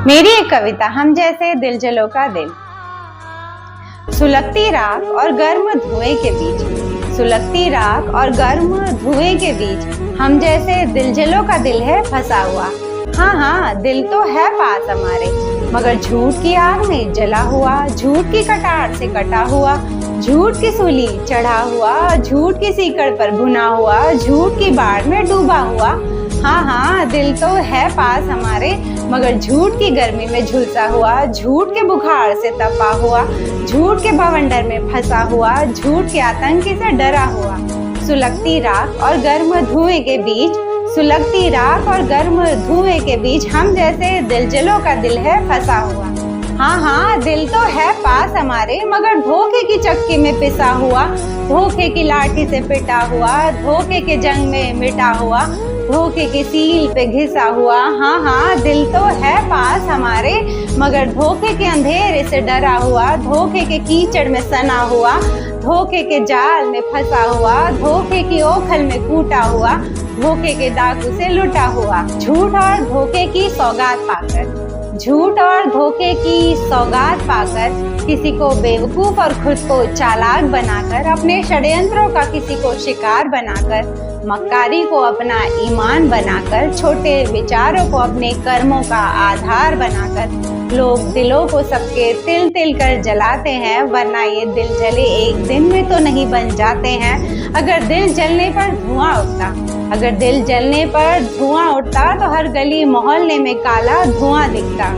मेरी एक कविता हम जैसे दिल जलों का दिल। सुलगती राख और गर्म धुएं के बीच, सुलगती राख और गर्म धुएं के बीच हम जैसे दिल जलों का दिल है फंसा हुआ। हाँ हाँ, दिल तो है पास हमारे, मगर झूठ की आग में जला हुआ, झूठ की कटार से कटा हुआ, झूठ की सूली चढ़ा हुआ, झूठ की सीकड़ पर भुना हुआ, झूठ की बाढ़ में डूबा हुआ। हाँ हाँ, दिल तो है पास हमारे, मगर झूठ की गर्मी में झुलसा हुआ, झूठ के बुखार से तपा हुआ, झूठ के भवंडर में फंसा हुआ, झूठ के आतंक से डरा हुआ। सुलगती राख और गर्म धुएं के बीच, सुलगती राख और गर्म धुएं के बीच हम जैसे दिल जलों का दिल है फंसा हुआ। हाँ हाँ, दिल तो है पास हमारे, मगर धोखे की चक्की में पिसा हुआ, धोखे की लाठी से पिटा हुआ, धोखे के जंग में मिटा हुआ, धोखे की सील पे घिसा हुआ। हाँ हाँ, दिल तो है पास हमारे, मगर धोखे के अंधेरे से डरा हुआ, धोखे के कीचड़ में सना हुआ, धोखे के जाल में फंसा हुआ, धोखे की ओखल में कूटा हुआ, धोखे के डाकू से लुटा हुआ। झूठ और धोखे की सौगात पाकर, झूठ और धोखे की सौगात पाकर, किसी को बेवकूफ और खुद को चालाक बनाकर, अपने षड्यंत्रों का किसी को शिकार बनाकर, मक्कारी को अपना ईमान बनाकर, छोटे विचारों को अपने कर्मों का आधार बनाकर, लोग दिलों को सबके तिल तिल कर जलाते हैं, वरना ये दिल जले एक दिन में तो नहीं बन जाते हैं। अगर दिल जलने पर धुआं उठता, अगर दिल जलने पर धुआं उठता तो हर गली मोहल्ले में काला धुआं दिखता।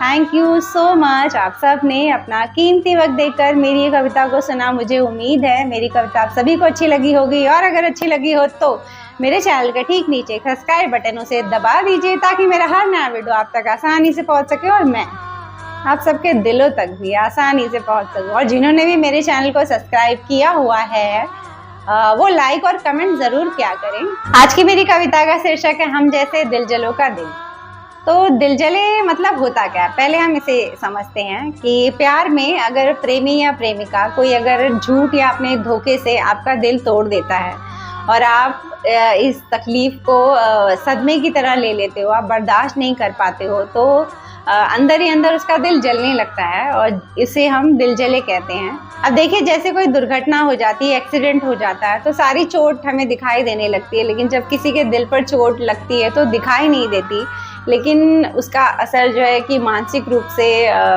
थैंक यू सो मच, आप सब ने अपना कीमती वक्त देकर मेरी ये कविता को सुना। मुझे उम्मीद है मेरी कविता आप सभी को अच्छी लगी होगी, और अगर अच्छी लगी हो तो मेरे चैनल के ठीक नीचे सब्सक्राइब बटन उसे दबा दीजिए, ताकि मेरा हर नया वीडियो आप तक आसानी से पहुंच सके और मैं आप सबके दिलों तक भी आसानी से पहुंच सकूं। और जिन्होंने भी मेरे चैनल को सब्सक्राइब किया हुआ है वो लाइक और कमेंट जरूर किया करें। आज की मेरी कविता का शीर्षक है हम जैसे दिल जलों का दिल। तो दिल जले मतलब होता क्या है, पहले हम इसे समझते हैं कि प्यार में अगर प्रेमी या प्रेमिका कोई अगर झूठ या अपने धोखे से आपका दिल तोड़ देता है और आप इस तकलीफ को सदमे की तरह ले लेते हो, आप बर्दाश्त नहीं कर पाते हो, तो अंदर ही अंदर उसका दिल जलने लगता है और इसे हम दिल जले कहते हैं। अब देखिए, जैसे कोई दुर्घटना हो जाती है, एक्सीडेंट हो जाता है, तो सारी चोट हमें दिखाई देने लगती है, लेकिन जब किसी के दिल पर चोट लगती है तो दिखाई नहीं देती, लेकिन उसका असर जो है कि मानसिक रूप से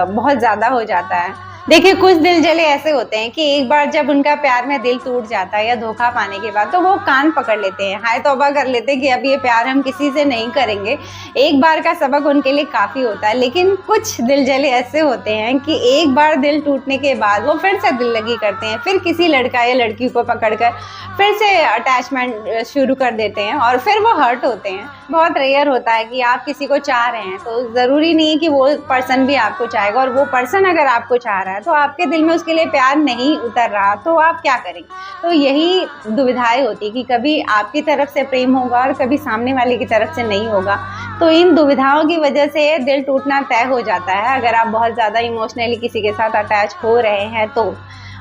बहुत ज़्यादा हो जाता है। देखिए, कुछ दिल जले ऐसे होते हैं कि एक बार जब उनका प्यार में दिल टूट जाता है या धोखा पाने के बाद, तो वो कान पकड़ लेते हैं, हाय तौबा कर लेते हैं कि अब ये प्यार हम किसी से नहीं करेंगे। एक बार का सबक उनके लिए काफ़ी होता है। लेकिन कुछ दिल जले ऐसे होते हैं कि एक बार दिल टूटने के बाद वो फिर से दिल लगी करते हैं, फिर किसी लड़का या लड़की को पकड़कर फिर से अटैचमेंट शुरू कर देते हैं और फिर वो हर्ट होते हैं। बहुत रेयर होता है कि आप किसी को चाह रहे हैं तो ज़रूरी नहीं है कि वो पर्सन भी आपको चाहेगा, और वो पर्सन अगर आपको चाह रहा है तो आपके दिल में उसके लिए प्यार नहीं उतर रहा, तो आप क्या करेंगे। तो यही दुविधाएं होती कि कभी आपकी तरफ से प्रेम होगा और कभी सामने वाले की तरफ से नहीं होगा। तो इन दुविधाओं की वजह से दिल टूटना तय हो जाता है अगर आप बहुत ज़्यादा इमोशनली किसी के साथ अटैच हो रहे हैं तो।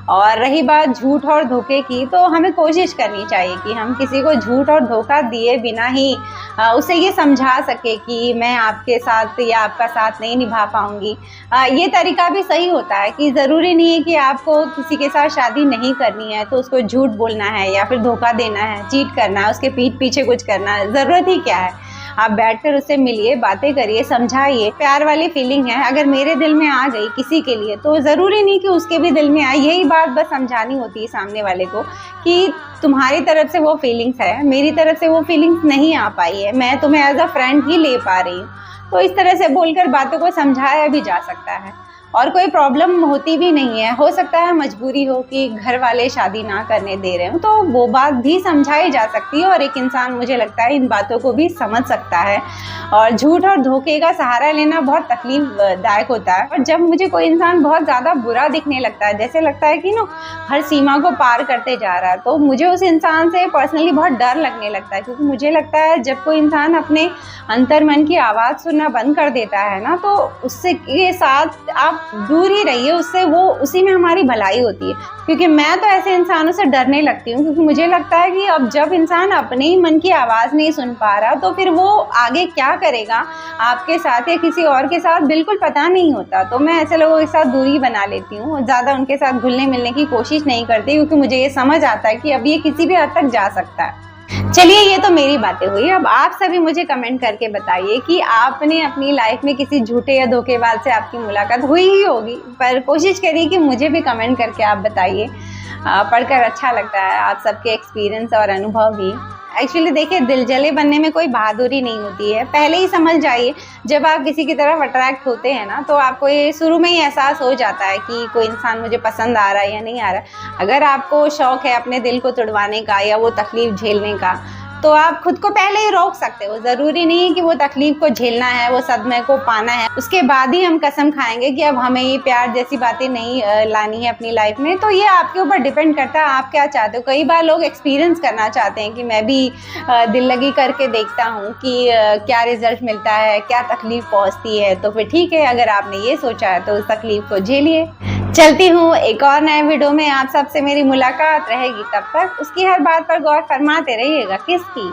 और रही बात झूठ और धोखे की, तो हमें कोशिश करनी चाहिए कि हम किसी को झूठ और धोखा दिए बिना ही उसे ये समझा सके कि मैं आपके साथ या आपका साथ नहीं निभा पाऊंगी। ये तरीका भी सही होता है कि ज़रूरी नहीं है कि आपको किसी के साथ शादी नहीं करनी है तो उसको झूठ बोलना है या फिर धोखा देना है, चीट करना है, उसके पीठ पीछे कुछ करना है। ज़रूरत ही क्या है, आप बैठकर उससे मिलिए, बातें करिए, समझाइए। प्यार वाली फीलिंग है, अगर मेरे दिल में आ गई किसी के लिए तो ज़रूरी नहीं कि उसके भी दिल में आए। यही बात बस समझानी होती है सामने वाले को कि तुम्हारी तरफ से वो फीलिंग्स है, मेरी तरफ से वो फीलिंग्स नहीं आ पाई है, मैं तुम्हें एज अ फ्रेंड ही ले पा रही हूँ। तो इस तरह से बोलकर बातों को समझाया भी जा सकता है और कोई प्रॉब्लम होती भी नहीं है। हो सकता है मजबूरी हो कि घर वाले शादी ना करने दे रहे हो, तो वो बात भी समझाई जा सकती है और एक इंसान, मुझे लगता है, इन बातों को भी समझ सकता है। और झूठ और धोखे का सहारा लेना बहुत तकलीफदायक होता है। और जब मुझे कोई इंसान बहुत ज़्यादा बुरा दिखने लगता है, जैसे लगता है कि हर सीमा को पार करते जा रहा है, तो मुझे उस इंसान से पर्सनली बहुत डर लगने लगता है। क्योंकि मुझे लगता है जब कोई इंसान अपने अंतर्मन की आवाज़ सुनना बंद कर देता है ना, तो उससे के साथ आप आप दूर ही रहिए उससे, वो उसी में हमारी भलाई होती है। क्योंकि मैं तो ऐसे इंसानों से डरने लगती हूँ, क्योंकि मुझे लगता है कि अब जब इंसान अपने ही मन की आवाज़ नहीं सुन पा रहा तो फिर वो आगे क्या करेगा आपके साथ या किसी और के साथ बिल्कुल पता नहीं होता। तो मैं ऐसे लोगों के साथ दूरी बना लेती हूँ, ज़्यादा उनके साथ घुलने मिलने की कोशिश नहीं करती, क्योंकि मुझे ये समझ आता है कि अब ये किसी भी हद तक जा सकता है। चलिए, ये तो मेरी बातें हुई। अब आप सभी मुझे कमेंट करके बताइए कि आपने अपनी लाइफ में किसी झूठे या धोखेबाज से आपकी मुलाकात हुई ही होगी, पर कोशिश करिए कि मुझे भी कमेंट करके आप बताइए। पढ़कर अच्छा लगता है आप सबके एक्सपीरियंस और अनुभव भी। एक्चुअली देखिए, दिलजले बनने में कोई बहादुरी नहीं होती है, पहले ही समझ जाइए। जब आप किसी की तरफ अट्रैक्ट होते हैं ना, तो आपको ये शुरू में ही एहसास हो जाता है कि कोई इंसान मुझे पसंद आ रहा है या नहीं आ रहा है। अगर आपको शौक है अपने दिल को तोड़वाने का या वो तकलीफ झेलने का, तो आप खुद को पहले ही रोक सकते हो। ज़रूरी नहीं है कि वो तकलीफ को झेलना है, वो सदमे को पाना है, उसके बाद ही हम कसम खाएंगे कि अब हमें ये प्यार जैसी बातें नहीं लानी है अपनी लाइफ में। तो ये आपके ऊपर डिपेंड करता है आप क्या चाहते हो। कई बार लोग एक्सपीरियंस करना चाहते हैं कि मैं भी दिल लगी करके देखता हूँ कि क्या रिजल्ट मिलता है, क्या तकलीफ पहुँचती है। तो फिर ठीक है, अगर आपने ये सोचा है तो उस तकलीफ को झेलिए। चलती हूँ, एक और नए वीडियो में आप सबसे मेरी मुलाकात रहेगी। तब तक उसकी हर बात पर गौर फरमाते रहिएगा। किसकी?